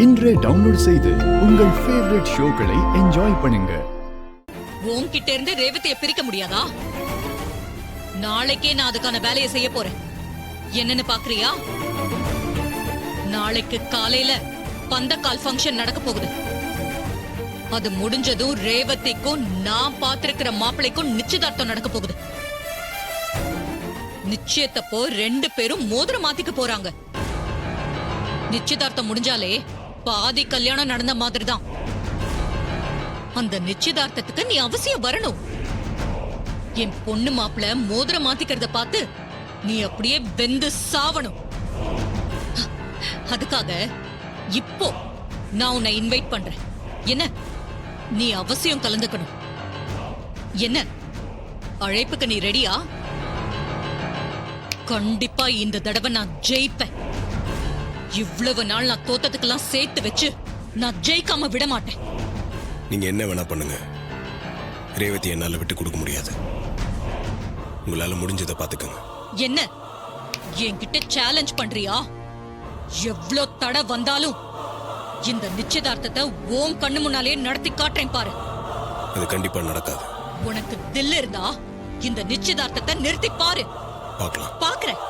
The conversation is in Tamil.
இன்றே டவுன்லோட் செய்து உங்கள் ஃபேவரட் ஷோக்களை என்ஜாய் பண்ணுங்க. உன்கிட்ட இருந்து ரேவதியை பிரிக்க முடியாதா? நாளைக்கே நான் அதுக்கான வேலையை செய்ய போறேன். என்னன்னு பாக்குறியா? நாளைக்கு காலையில பந்தக்கால் ஃபங்க்ஷன் நடக்க போகுது. அது முடிஞ்சதும் ரேவதிக்கும் நான் பாத்திருக்கிற மாப்பிளைக்கும் நிச்சயதார்த்தம் நடக்க போகுது. நிச்சயத்தப்போ 2 பேரும் மோதிரம் மாத்திக்க போறாங்க. நிச்சயதார்த்தம் முடிஞ்சாலே பாதி கல்யாணம் நடந்த மாதிரிதான். அந்த நிச்சயதார்த்தத்துக்கு நீ அவசியம் வரணும். என் பொண்ணு மாப்பிள்ள மோதிரம் மாத்திக்கிறத பார்த்து நீ அப்படியே வெந்து சாவணும். அதுக்காக இப்போ நான் உன்னை இன்வைட் பண்றேன். என்ன, நீ அவசியம் கலந்துக்கணும். என்ன, அழைப்புக்கு நீ ரெடியா? கண்டிப்பா இந்த தடவை நான் ஜெயிப்பேன். இவ்வளவு நாள் நான் தோத்ததுக்கெல்லாம் சேர்த்து வச்சு நான் ஜெயிக்காம விட மாட்டேன். நீங்க என்ன வேணா பண்ணுங்க, ரேவதி என்னால விட்டு கொடுக்க முடியாது. உங்களால முடிஞ்சதை பாத்துக்கங்க. என்ன, என்கிட்ட சேலஞ்ச் பண்றியா? எவ்வளவு தடை வந்தாலும் இந்த நிச்சயதார்த்தத்தை ஓம் கண்ணு முன்னாலே நடத்தி காட்டுறேன் பாரு. அது கண்டிப்பா நடக்காது. உனக்கு தில் இருந்தா இந்த நிச்சயதார்த்தத்தை நிறுத்தி பாரு. பார்க்கலாம். பாக்குறேன்.